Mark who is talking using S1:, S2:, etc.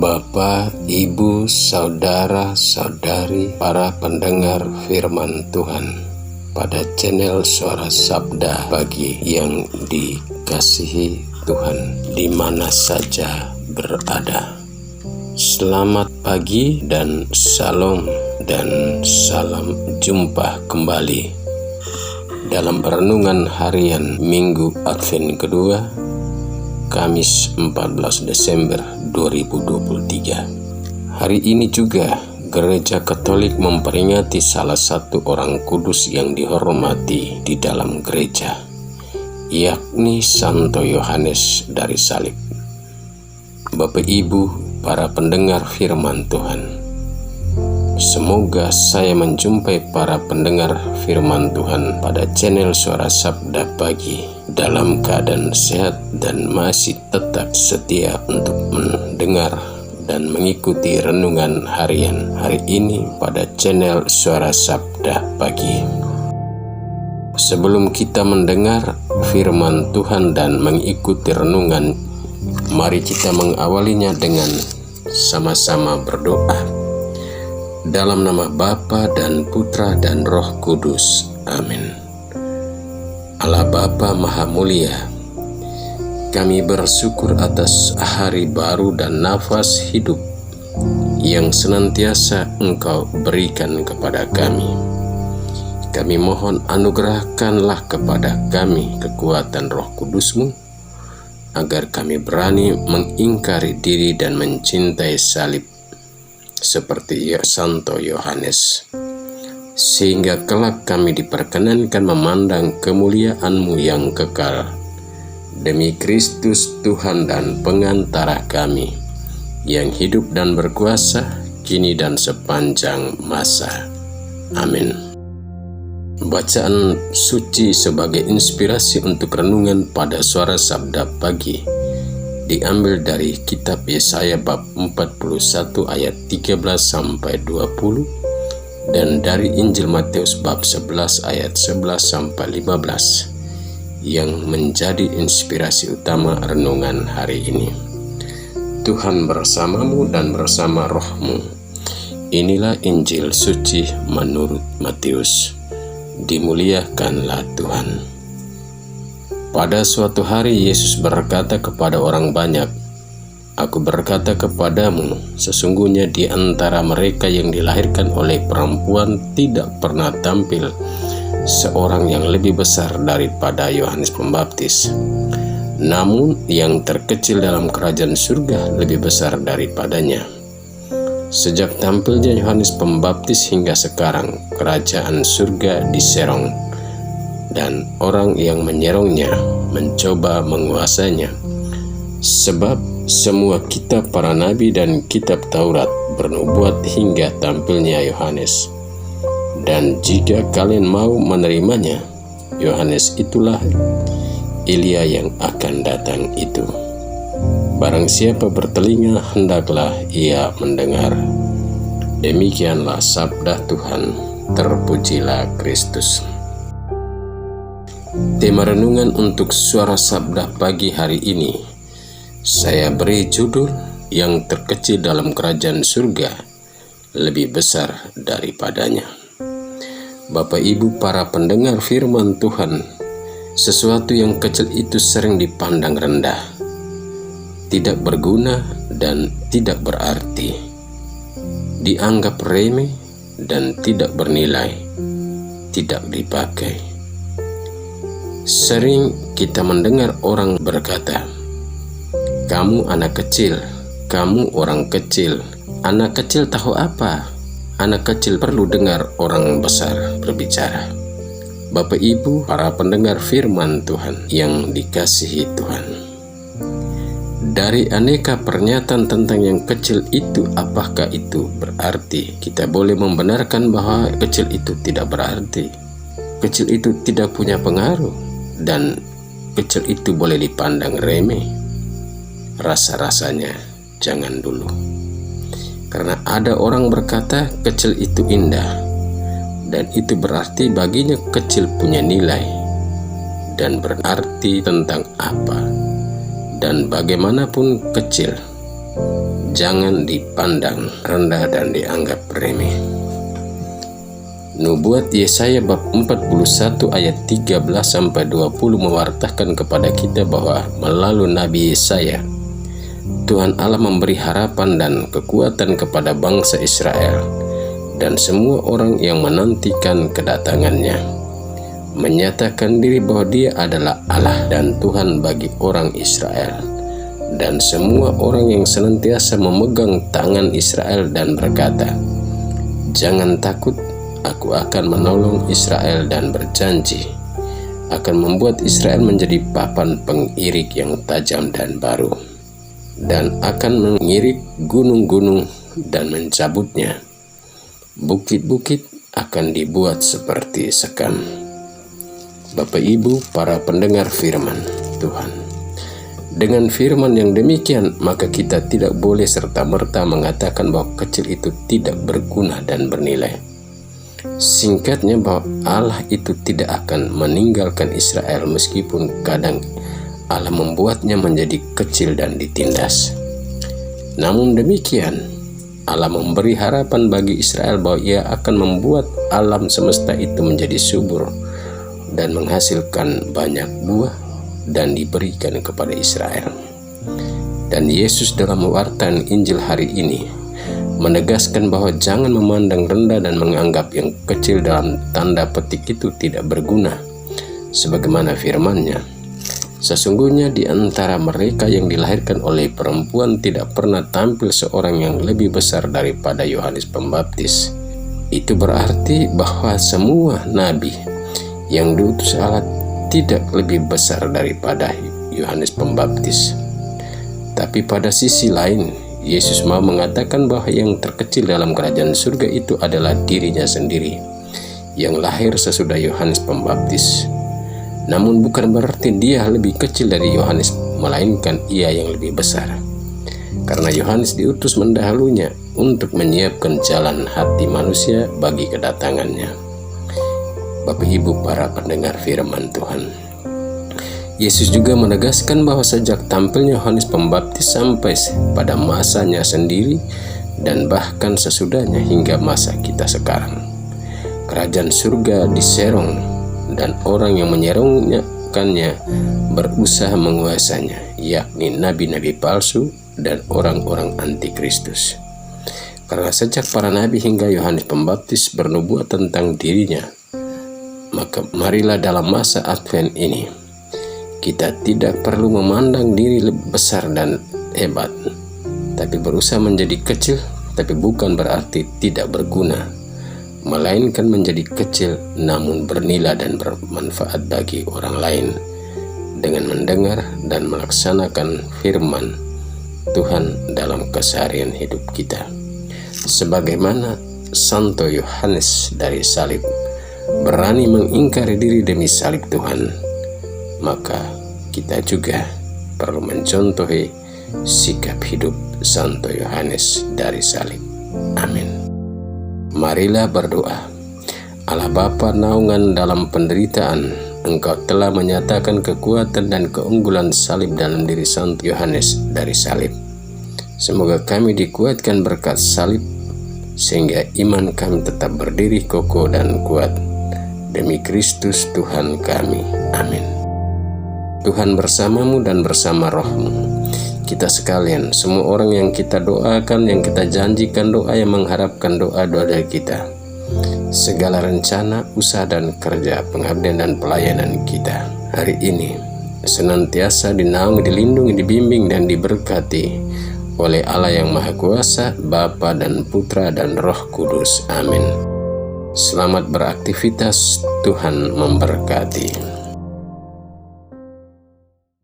S1: Bapak, Ibu, Saudara, Saudari, para pendengar firman Tuhan pada channel Suara Sabda Pagi yang dikasihi Tuhan di mana saja berada. Selamat pagi dan salam jumpa kembali dalam renungan harian Minggu Advent kedua, Kamis 14 Desember 2023. Hari ini juga Gereja Katolik memperingati salah satu orang kudus yang dihormati di dalam gereja, yakni Santo Yohanes dari Salib. Bapak Ibu, para pendengar firman Tuhan, semoga saya menjumpai para pendengar firman Tuhan pada channel Suara Sabda Pagi dalam keadaan sehat dan masih tetap setia untuk mendengar dan mengikuti renungan harian hari ini pada channel Suara Sabda Pagi. Sebelum kita mendengar firman Tuhan dan mengikuti renungan, mari kita mengawalinya dengan sama-sama berdoa. Dalam nama Bapa dan Putra dan Roh Kudus. Amin. Allah Bapa Maha Mulia, kami bersyukur atas hari baru dan nafas hidup yang senantiasa Engkau berikan kepada kami. Kami mohon anugerahkanlah kepada kami kekuatan Roh Kudus-Mu, agar kami berani mengingkari diri dan mencintai salib seperti Santo Yohanes, sehingga kelak kami diperkenankan memandang kemuliaan-Mu yang kekal. Demi Kristus Tuhan dan pengantara kami, yang hidup dan berkuasa kini dan sepanjang masa. Amin. Bacaan suci sebagai inspirasi untuk renungan pada Suara Sabda Pagi diambil dari kitab Yesaya bab 41 ayat 13 sampai 20 dan dari Injil Matius bab 11 ayat 11 sampai 15 yang menjadi inspirasi utama renungan hari ini. Tuhan bersamamu dan bersama rohmu. Inilah Injil suci menurut Matius. Dimuliakanlah Tuhan. Pada suatu hari Yesus berkata kepada orang banyak, "Aku berkata kepadamu, sesungguhnya di antara mereka yang dilahirkan oleh perempuan tidak pernah tampil seorang yang lebih besar daripada Yohanes Pembaptis. Namun yang terkecil dalam kerajaan surga lebih besar daripadanya. Sejak tampilnya Yohanes Pembaptis hingga sekarang, kerajaan surga diserong, dan orang yang menyerongnya mencoba menguasainya. Sebab semua kitab para nabi dan kitab Taurat bernubuat hingga tampilnya Yohanes. Dan jika kalian mau menerimanya, Yohanes itulah Elia yang akan datang itu. Barang siapa bertelinga, hendaklah ia mendengar." Demikianlah sabda Tuhan. Terpujilah Kristus. Tema renungan untuk Suara Sabda Pagi hari ini saya beri judul, "Yang terkecil dalam kerajaan surga lebih besar daripadanya." Bapak Ibu para pendengar firman Tuhan, sesuatu yang kecil itu sering dipandang rendah, tidak berguna dan tidak berarti, dianggap remeh dan tidak bernilai, tidak dipakai. Sering kita mendengar orang berkata, "Kamu anak kecil, kamu orang kecil. Anak kecil tahu apa? Anak kecil perlu dengar orang besar berbicara." Bapak Ibu para pendengar firman Tuhan yang dikasihi Tuhan, dari aneka pernyataan tentang yang kecil itu, apakah itu berarti kita boleh membenarkan bahwa kecil itu tidak berarti, kecil itu tidak punya pengaruh, dan kecil itu boleh dipandang remeh? Rasa-rasanya jangan dulu. Karena ada orang berkata kecil itu indah, dan itu berarti baginya kecil punya nilai dan berarti tentang apa dan bagaimanapun kecil, jangan dipandang rendah dan dianggap remeh. Nubuat Yesaya bab 41 ayat 13-20 mewartakan kepada kita bahwa melalui Nabi Yesaya, Tuhan Allah memberi harapan dan kekuatan kepada bangsa Israel dan semua orang yang menantikan kedatangannya, menyatakan diri bahwa Dia adalah Allah dan Tuhan bagi orang Israel dan semua orang yang senantiasa memegang tangan Israel dan berkata, "Jangan takut, Aku akan menolong Israel," dan berjanji akan membuat Israel menjadi papan pengirik yang tajam dan baru, dan akan mengirik gunung-gunung dan mencabutnya. Bukit-bukit akan dibuat seperti sekam. Bapak Ibu, para pendengar firman Tuhan, dengan firman yang demikian, maka kita tidak boleh serta-merta mengatakan bahwa kecil itu tidak berguna dan bernilai. Singkatnya, bahwa Allah itu tidak akan meninggalkan Israel meskipun kadang Allah membuatnya menjadi kecil dan ditindas. Namun demikian, Allah memberi harapan bagi Israel bahwa Ia akan membuat alam semesta itu menjadi subur dan menghasilkan banyak buah dan diberikan kepada Israel. Dan Yesus dalam mewartakan Injil hari ini menegaskan bahwa jangan memandang rendah dan menganggap yang kecil dalam tanda petik itu tidak berguna. Sebagaimana firman-Nya, sesungguhnya di antara mereka yang dilahirkan oleh perempuan tidak pernah tampil seorang yang lebih besar daripada Yohanes Pembaptis. Itu berarti bahwa semua nabi yang diutus Allah tidak lebih besar daripada Yohanes Pembaptis. Tapi pada sisi lain, Yesus mau mengatakan bahwa yang terkecil dalam kerajaan surga itu adalah dirinya sendiri, yang lahir sesudah Yohanes Pembaptis. Namun bukan berarti dia lebih kecil dari Yohanes, melainkan ia yang lebih besar. Karena Yohanes diutus mendahulunya untuk menyiapkan jalan hati manusia bagi kedatangannya. Bapak Ibu, para pendengar firman Tuhan, Yesus juga menegaskan bahwa sejak tampilnya Yohanes Pembaptis sampai pada masanya sendiri dan bahkan sesudahnya hingga masa kita sekarang, kerajaan surga diserong dan orang yang menyerongkannya berusaha menguasanya, yakni nabi-nabi palsu dan orang-orang antikristus. Karena sejak para nabi hingga Yohanes Pembaptis bernubuat tentang dirinya, maka marilah dalam masa Advent ini kita tidak perlu memandang diri lebih besar dan hebat, tapi berusaha menjadi kecil, tapi bukan berarti tidak berguna, melainkan menjadi kecil namun bernilai dan bermanfaat bagi orang lain dengan mendengar dan melaksanakan firman Tuhan dalam keseharian hidup kita. Sebagaimana Santo Yohanes dari salib berani mengingkari diri demi salib Tuhan, maka kita juga perlu mencontohi sikap hidup Santo Yohanes dari salib. Amin. Marilah berdoa. Allah Bapa naungan dalam penderitaan, Engkau telah menyatakan kekuatan dan keunggulan salib dalam diri Santo Yohanes dari salib. Semoga kami dikuatkan berkat salib, sehingga iman kami tetap berdiri kokoh dan kuat. Demi Kristus Tuhan kami. Amin. Tuhan bersamamu dan bersama rohmu. Kita sekalian, semua orang yang kita doakan, yang kita janjikan doa, yang mengharapkan doa-doa dari kita, segala rencana, usaha dan kerja, pengabdian dan pelayanan kita hari ini senantiasa dinaungi, dilindungi, dibimbing dan diberkati oleh Allah yang Maha Kuasa, Bapa dan Putra dan Roh Kudus. Amin. Selamat beraktivitas, Tuhan memberkati.